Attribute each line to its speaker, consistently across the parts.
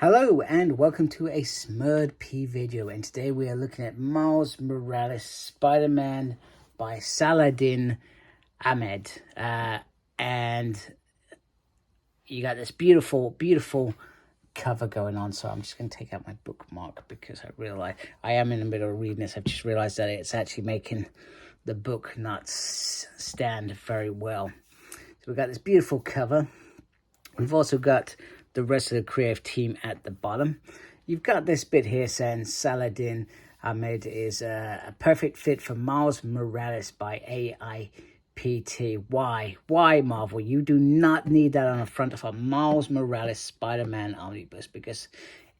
Speaker 1: Hello and welcome to a Smurd P video, and today we are looking at Miles Morales Spider-Man by Saladin Ahmed, and you got this beautiful cover going on. So I'm just going to take out my bookmark because I realize I am in the middle of reading this. I've just realized that it's actually making the book not stand very well. So we've got this beautiful cover. We've also got the rest of the creative team at the bottom. You've got this bit here saying Saladin Ahmed is a perfect fit for Miles Morales by AIPT. Why? Why, Marvel? You do not need that on the front of a Miles Morales Spider-Man Omnibus, because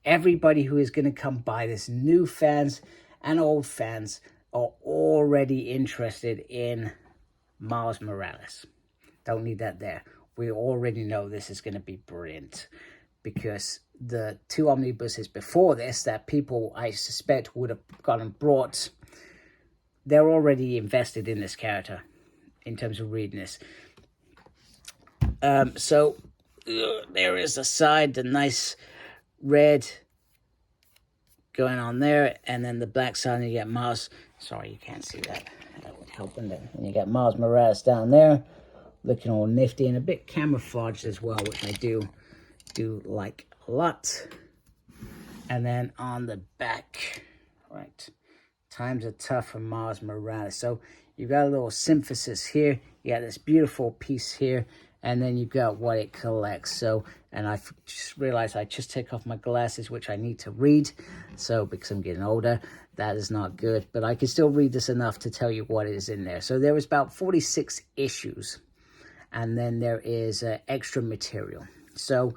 Speaker 1: everybody who is going to come buy this, new fans and old fans, are already interested in Miles Morales. Don't need that there. We already know this is going to be brilliant, because the two omnibuses before this that people, I suspect, would have gotten brought, they're already invested in this character in terms of reading this. So there is a side, the nice red going on there, and then the black side, and you get Miles. Sorry, you can't see that. That would help. And then you get Miles Morales down there, looking all nifty and a bit camouflaged as well, which I do like a lot. And then on the back, right, times are tough for Miles Morales. So you've got a little synthesis here. You got this beautiful piece here, and then you've got what it collects. So, and I just realized I just take off my glasses, which I need to read. So, because I'm getting older, that is not good. But I can still read this enough to tell you what is in there. So there was about 46 issues. And then there is extra material. So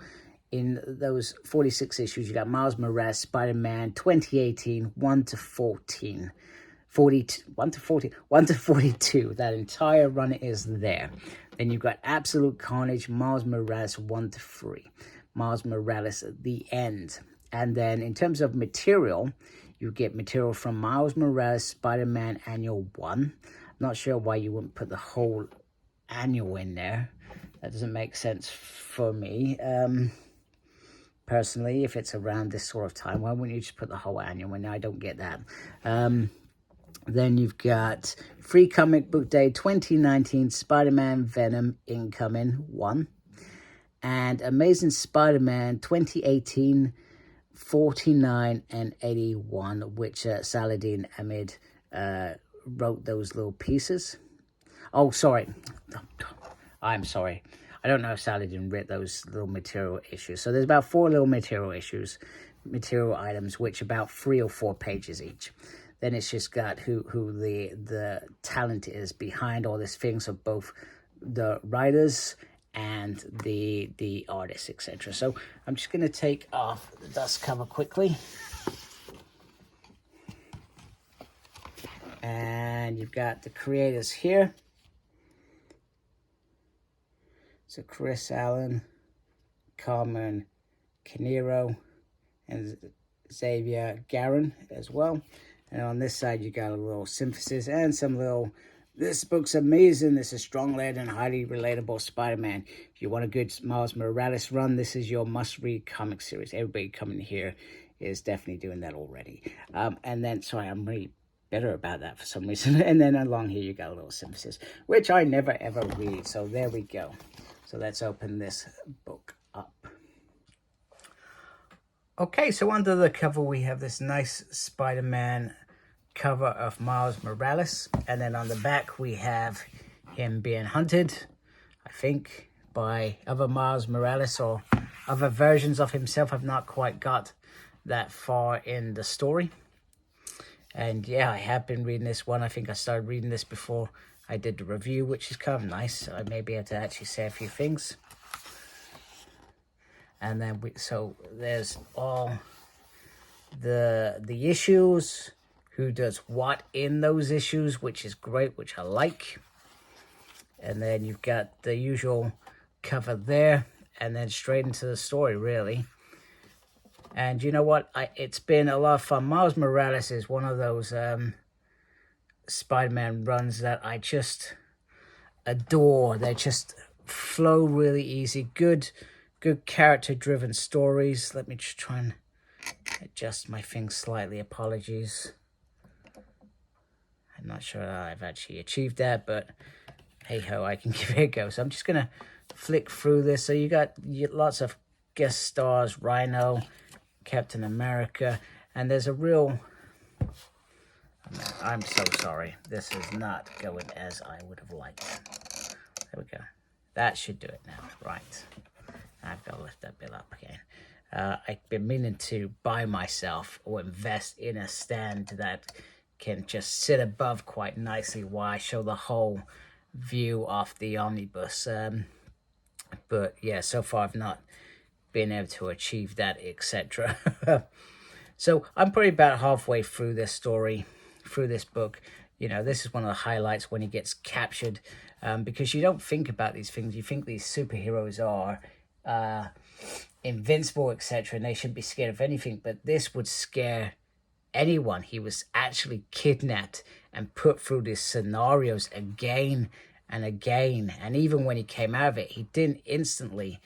Speaker 1: in those 46 issues, you got Miles Morales, Spider-Man 2018, 1 to 14. 1 to 42. That entire run is there. Then you've got Absolute Carnage, Miles Morales 1 to 3. Miles Morales at the end. And then in terms of material, you get material from Miles Morales, Spider-Man Annual 1. I'm not sure why you wouldn't put the whole annual in there. That doesn't make sense for me personally. If it's around this sort of time, why wouldn't you just put the whole annual in there? I don't get that. Then you've got Free Comic Book Day 2019, Spider-Man Venom Incoming 1, and Amazing Spider-Man 2018, 49 and 81, which Saladin Ahmed wrote those little pieces. Oh, sorry. I'm sorry. I don't know if Saladin read those little material issues. So there's about 4 little material issues, material items, which about 3 or 4 pages each. Then it's just got who the talent is behind all these things of both the writers and the artists, etc. So I'm just going to take off the dust cover quickly. And you've got the creators here. So Chris Allen, Carmen Canero, and Xavier Garron as well. And on this side, you got a little synthesis and some little, this book's amazing. This is strong-led and highly relatable Spider-Man. If you want a good Miles Morales run, this is your must-read comic series. Everybody coming here is definitely doing that already. And then, sorry, I'm really better about that for some reason. And then along here, you got a little synthesis, which I never, ever read. So there we go. So let's open this book up. Okay, so under the cover, we have this nice Spider-Man cover of Miles Morales. And then on the back, we have him being hunted, I think, by other Miles Morales or other versions of himself. I've not quite got that far in the story. And yeah, I have been reading this one. I think I started reading this before I did the review, which is kind of nice. I may be able to actually say a few things. And then so there's all the issues, who does what in those issues, which is great, which I like. And then you've got the usual cover there, and then straight into the story, really. And you know what? It's been a lot of fun. Miles Morales is one of those Spider-Man runs that I just adore. They just flow really easy. Good good character-driven stories. Let me just try and adjust my thing slightly. Apologies. I'm not sure I've actually achieved that, but hey-ho, I can give it a go. So I'm just going to flick through this. So you got lots of guest stars, Rhino, Captain America, and there's a real... I'm so sorry. This is not going as I would have liked. There we go. That should do it now. Right. I've got to lift that bit up again. I've been meaning to buy myself or invest in a stand that can just sit above quite nicely while I show the whole view of the Omnibus. But yeah, so far I've not been able to achieve that, etc. So I'm probably about halfway through this story, through this book. You know, this is one of the highlights when he gets captured, because you don't think about these things. You think these superheroes are invincible, etc., and they shouldn't be scared of anything, but this would scare anyone. He was actually kidnapped and put through these scenarios again and again, and even when he came out of it, he didn't instantly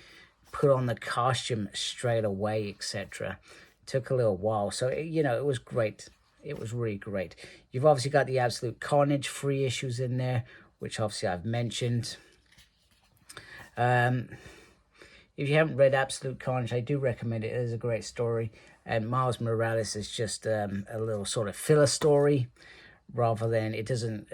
Speaker 1: put on the costume straight away, etc. Took a little while. So, you know, it was great. It was really great. You've obviously got the Absolute Carnage 3 issues in there, which obviously I've mentioned. If you haven't read Absolute Carnage, I do recommend it. It is a great story. And Miles Morales is just a little sort of filler story, rather than, it doesn't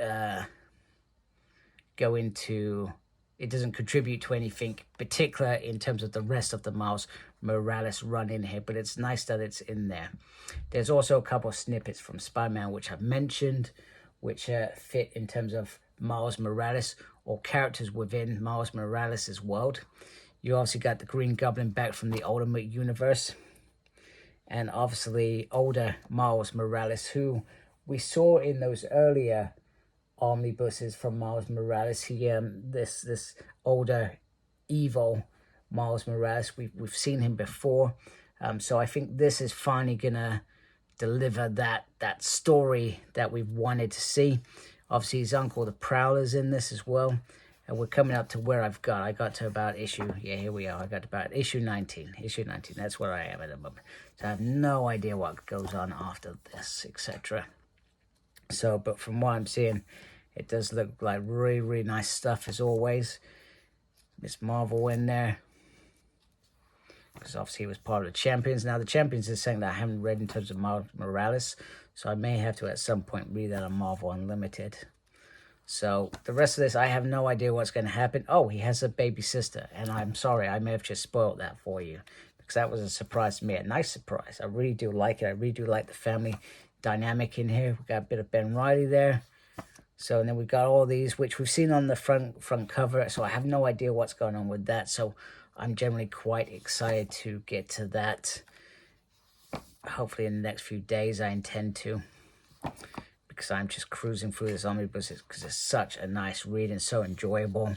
Speaker 1: go into... It doesn't contribute to anything particular in terms of the rest of the Miles Morales run in here, but it's nice that it's in there. There's also a couple of snippets from Spider-Man, which I've mentioned, which fit in terms of Miles Morales or characters within Miles Morales' world. You obviously got the Green Goblin back from the Ultimate Universe, and obviously older Miles Morales, who we saw in those earlier omnibuses from Miles Morales. He this older evil Miles Morales, we've seen him before, so I think this is finally gonna deliver that story that we've wanted to see. Obviously his uncle the Prowler's in this as well, and we're coming up to where I got to about issue, yeah, here we are. I got to about issue 19. That's where I am at the moment, so I have no idea what goes on after this, etc. So, but from what I'm seeing, it does look like really, really nice stuff as always. Miss Marvel in there, because obviously he was part of the Champions. Now, the Champions is something that I haven't read in terms of Miles Morales, so I may have to at some point read that on Marvel Unlimited. So the rest of this, I have no idea what's going to happen. Oh, he has a baby sister, and I'm sorry, I may have just spoiled that for you, because that was a surprise to me, a nice surprise. I really do like it. I really do like the family dynamic in here. We got a bit of Ben Reilly there. So, and then we've got all these, which we've seen on the front cover, so I have no idea what's going on with that. So I'm generally quite excited to get to that. Hopefully in the next few days I intend to, because I'm just cruising through this omnibus because it's such a nice read and so enjoyable.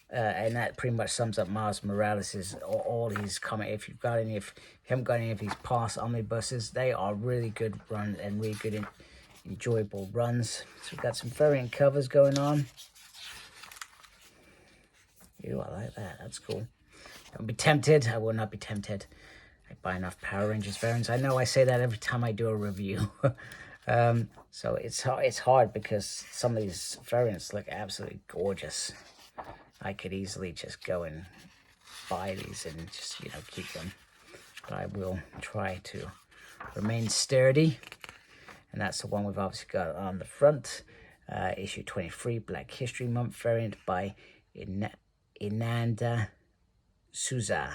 Speaker 1: And that pretty much sums up Miles Morales' all his comment. If you haven't got any of these past omnibuses, they are really good runs and really good enjoyable runs. So we've got some variant covers going on. Ew, I like that. That's cool. Don't be tempted. I will not be tempted. I buy enough Power Rangers variants. I know I say that every time I do a review. So it's hard because some of these variants look absolutely gorgeous. I could easily just go and buy these and just, you know, keep them. But I will try to remain sturdy. And that's the one we've obviously got on the front. Issue 23, Black History Month variant by Inanda Souza.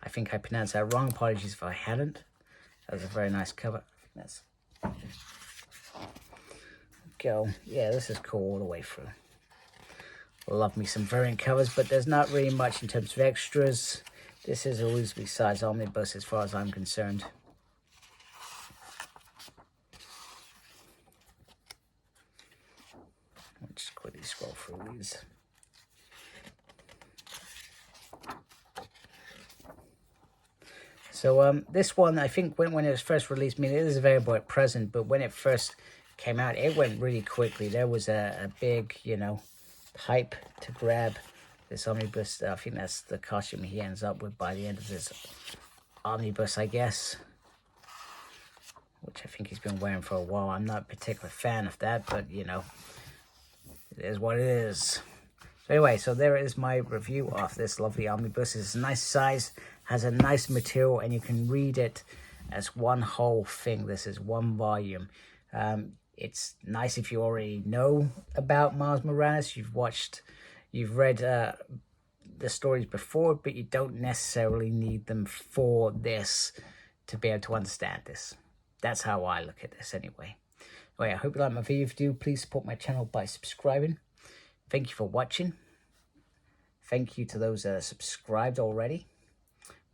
Speaker 1: I think I pronounced that wrong. Apologies if I hadn't. That was a very nice cover. That's go. Yeah, this is cool all the way through. Love me some variant covers, but there's not really much in terms of extras. This is a loosely sized omnibus as far as I'm concerned. I'll just quickly scroll through these. So this one, I think when it was first released, I mean, it is available at present, but when it first came out, it went really quickly. There was a big, you know, hype to grab this omnibus. I think that's the costume he ends up with by the end of this omnibus, I guess. Which I think he's been wearing for a while. I'm not a particular fan of that, but you know, it is what it is. So anyway, so there is my review of this lovely omnibus. It's a nice size, has a nice material, and you can read it as one whole thing. This is one volume. It's nice if you already know about Miles Morales. You've read the stories before, but you don't necessarily need them for this to be able to understand this. That's how I look at this anyway. Anyway, I hope you like my video. If you do, please support my channel by subscribing. Thank you for watching. Thank you to those that are subscribed already.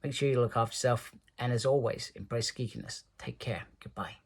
Speaker 1: Make sure you look after yourself. And as always, embrace geekiness. Take care. Goodbye.